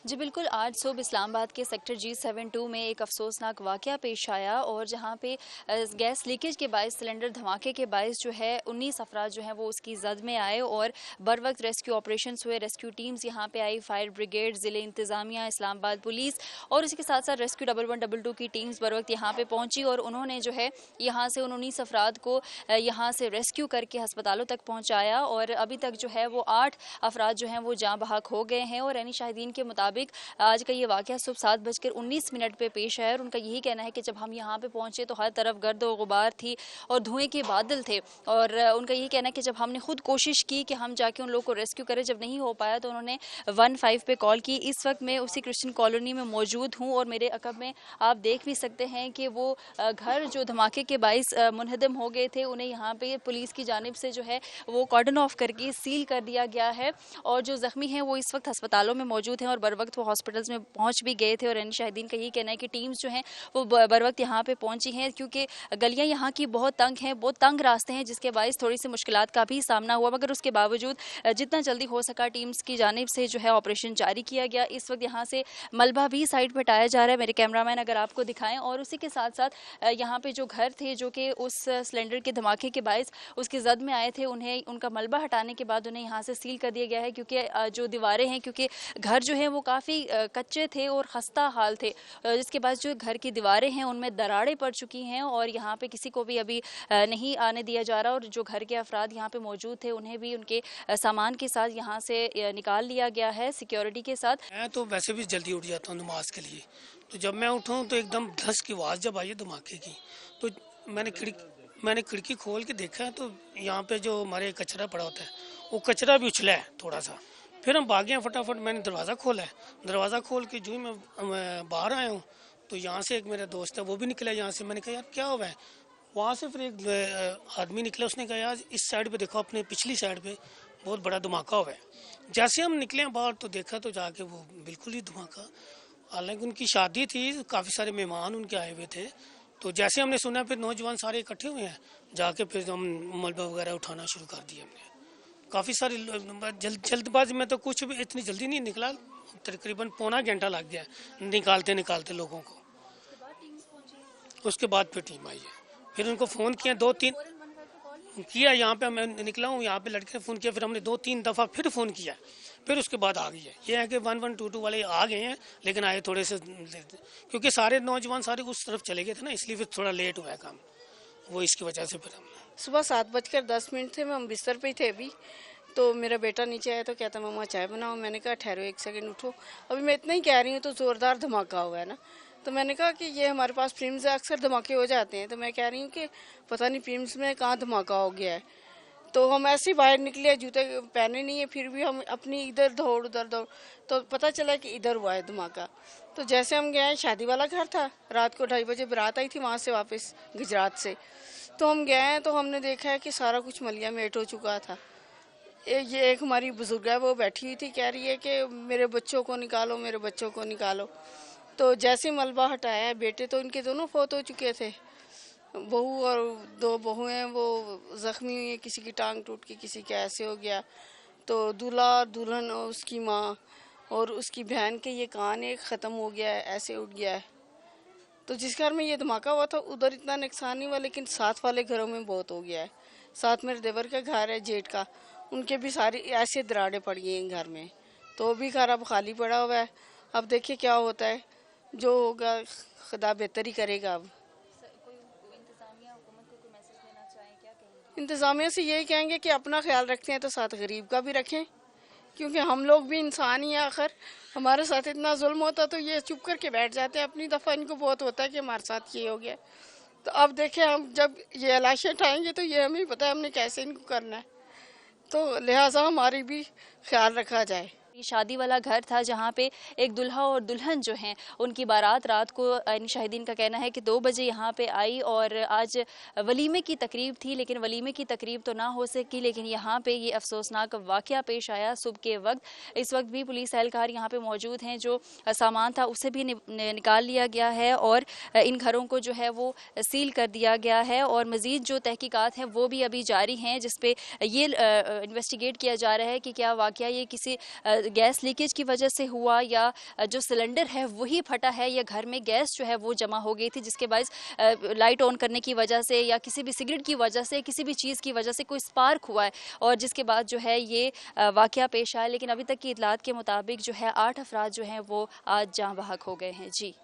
जी बिल्कुल, आज सुबह इस्लामाबाद के सेक्टर G72 में एक अफसोसनाक वाक़या पेश आया और जहाँ पे गैस लीकेज के बायस सिलेंडर धमाके के बायस जो है 19 अफराद जो हैं वो उसकी जद में आए और बर वक्त रेस्क्यू ऑपरेशंस हुए। रेस्क्यू टीम्स यहाँ पे आई, फायर ब्रिगेड, ज़िले इंतज़ामिया, इस्लामाबाद पुलिस और उसके साथ साथ रेस्क्यू 1122 की टीम्स बर वक्त यहाँ पे पहुँची और उन्होंने जो है यहाँ से उन 19 अफराद को यहाँ से रेस्क्यू करके अस्पतालों तक पहुँचाया और अभी तक जो है वो 8 अफराद जो हैं वो जाँ बहक हो गए हैं। और यानी शाहिदीन के मुताबिक आज का ये वाक़या सुबह 7:19 पे पेश आया और उनका यही कहना है कि जब हम यहाँ पे पहुंचे तो हर तरफ गर्द और गुबार थी और धुएं के बादल थे और उनका यही कहना है कि जब हमने खुद कोशिश की कि हम जाके उन लोगों को रेस्क्यू करें, जब नहीं हो पाया तो उन्होंने 15 पे कॉल की। इस वक्त मैं उसी क्रिश्चियन कॉलोनी में मौजूद हूँ और मेरे अकब में आप देख भी सकते हैं कि वो घर जो धमाके के बाइस मुनहदम हो गए थे उन्हें यहाँ पे पुलिस की जानिब से जो है वो कॉर्डन ऑफ करके सील कर दिया गया है और जो जख्मी हैं वो इस वक्त अस्पतालों में मौजूद हैं और बर वक्त वो हॉस्पिटल्स में पहुंच भी गए थे। और यानी शाहिदीन का यही कहना है कि टीम्स जो हैं वो बर वक्त यहाँ पे पहुंची हैं क्योंकि गलियां यहाँ की बहुत तंग हैं, बहुत तंग रास्ते हैं जिसके बायस थोड़ी सी मुश्किलात का भी सामना हुआ, मगर उसके बावजूद जितना जल्दी हो सका टीम्स की जानिब से जो है ऑपरेशन जारी किया गया। इस वक्त यहाँ से मलबा भी साइड पर हटाया जा रहा है, मेरे कैमरामैन अगर आपको दिखाएं। और उसी के साथ साथ यहाँ पे जो घर थे जो कि उस सिलेंडर के धमाके के बायस उसकी जद में आए थे, उन्हें उनका मलबा हटाने के बाद उन्हें यहाँ से सील कर दिया गया है क्योंकि जो दीवारें हैं, क्योंकि घर जो है वो काफ़ी कच्चे थे और खस्ता हाल थे, जिसके बाद जो घर की दीवारें हैं उनमें दरारें पड़ चुकी हैं और यहाँ पे किसी को भी अभी नहीं आने दिया जा रहा। और जो घर के अफराद यहाँ पे मौजूद थे उन्हें भी उनके सामान के साथ यहाँ से निकाल लिया गया है सिक्योरिटी के साथ। मैं तो वैसे भी जल्दी उठ जाता हूँ नमाज के लिए, तो जब मैं उठाऊँ तो एकदम धस की आवाज़ जब आई धमाके की तो मैंने खिड़की खोल के देखा तो यहाँ पे जो हमारे कचरा पड़ा होता है वो कचरा भी उछला है थोड़ा सा। फिर हम भागे हैं फटाफट, मैंने दरवाज़ा खोला है, दरवाज़ा खोल के जो ही मैं बाहर आया हूँ तो यहाँ से एक मेरा दोस्त है वो भी निकला यहाँ से। मैंने कहा यार क्या हुआ है, वहाँ से फिर एक आदमी निकला, उसने कहा यार इस साइड पे देखो, अपने पिछली साइड पे बहुत बड़ा धमाका हुआ है। जैसे हम निकले बाहर तो देखा तो जाके वो बिल्कुल ही धमाका, हालांकि उनकी शादी थी, काफ़ी सारे मेहमान उनके आए हुए थे। तो जैसे हमने सुना फिर नौजवान सारे इकट्ठे हुए हैं, जाके फिर हम मलबा वगैरह उठाना शुरू कर दिया हमने। काफ़ी सारी जल्दबाजी में तो कुछ भी इतनी जल्दी नहीं निकला, तकरीबन पौना घंटा लग गया निकालते निकालते लोगों को। उसके बाद फिर टीम आई है, फिर उनको फ़ोन किया, 2-3 किया, यहाँ पे मैं निकला हूँ, यहाँ पे लड़के ने फ़ोन किया, फिर हमने 2-3 दफ़ा फिर फ़ोन किया, फिर उसके बाद आ गई है। ये है कि 1122 वाले आ गए हैं, लेकिन आए थोड़े से क्योंकि सारे नौजवान सारे उस तरफ चले गए थे ना, इसलिए फिर थोड़ा लेट हुआ है काम, वो इसकी वजह से फिर हमने सुबह 7:10 थे, हम बिस्तर पे ही थे अभी, तो मेरा बेटा नीचे आया तो कहता मम्मा चाय बनाओ। मैंने कहा ठहरो एक सेकंड, उठो, अभी मैं इतना ही कह रही हूँ तो ज़ोरदार धमाका हुआ है ना। तो मैंने कहा कि ये हमारे पास प्रीम्स में अक्सर धमाके हो जाते हैं, तो मैं कह रही हूँ कि पता नहीं प्रीम्स में कहाँ धमाका हो गया है। तो हम ऐसे ही बाहर निकले, जूते पहने नहीं है, फिर भी हम अपनी इधर दौड़ उधर दौड़, तो पता चला कि इधर हुआ है धमाका। तो जैसे हम गए, शादी वाला घर था, रात को 2:30 बजे बारात आई थी वहाँ से वापस गुजरात से, तो हम गए हैं तो हमने देखा है कि सारा कुछ मलिया मेट हो चुका था। ये एक हमारी बुजुर्ग है, वो बैठी हुई थी, कह रही है कि मेरे बच्चों को निकालो, मेरे बच्चों को निकालो। तो जैसे मलबा हटाया, बेटे तो इनके दोनों फौत हो चुके थे, बहू और 2 बहुएं हैं वो ज़ख्मी हुई है, किसी की टांग टूट के, किसी का ऐसे हो गया। तो दूल्हा दुल्हन और उसकी माँ और उसकी बहन के ये कान एक ख़त्म हो गया है, ऐसे उठ गया है। तो जिस घर में ये धमाका हुआ था उधर इतना नुकसान नहीं हुआ, लेकिन साथ वाले घरों में बहुत हो गया है। साथ मेरे देवर का घर है, जेठ का, उनके भी सारी ऐसे दरारें पड़ गई हैं घर में, तो वो भी घर अब खाली पड़ा हुआ है। अब देखिए क्या होता है, जो होगा खुदा बेहतर ही करेगा। अब इंतज़ामिया से यही कहेंगे कि अपना ख्याल रखते हैं तो साथ गरीब का भी रखें, क्योंकि हम लोग भी इंसान ही हैं। आखिर हमारे साथ इतना जुल्म होता तो ये चुप करके बैठ जाते हैं, अपनी दफ़ा इनको बहुत होता है कि हमारे साथ ये हो गया। तो अब देखें, हम जब ये लाशें उठाएंगे तो ये हमें पता है हमने कैसे इनको करना है, तो लिहाजा हमारी भी ख्याल रखा जाए। शादी वाला घर था जहाँ पे एक दुल्हा और दुल्हन जो हैं उनकी बारात रात को शाहिदीन का कहना है कि 2 बजे यहाँ पे आई और आज वलीमे की तकरीब थी, लेकिन वलीमे की तकरीब तो ना हो सकी, लेकिन यहाँ पे ये अफसोसनाक वाक़या पेश आया सुबह के वक्त। इस वक्त भी पुलिस एहलकार यहाँ पे मौजूद हैं, जो सामान था उसे भी निकाल लिया गया है और इन घरों को जो है वो सील कर दिया गया है और मज़ीद जो तहकीकात हैं वो भी अभी जारी हैं, जिसपे ये इन्वेस्टिगेट किया जा रहा है कि क्या वाक़या ये किसी गैस लीकेज की वजह से हुआ या जो सिलेंडर है वही फटा है या घर में गैस जो है वो जमा हो गई थी जिसके बायस लाइट ऑन करने की वजह से या किसी भी सिगरेट की वजह से किसी भी चीज़ की वजह से कोई स्पार्क हुआ है और जिसके बाद जो है ये वाकया पेश आया। लेकिन अभी तक की इतलात के मुताबिक जो है 8 अफराद जो हैं वो आज जाँ बहक हो गए हैं। जी।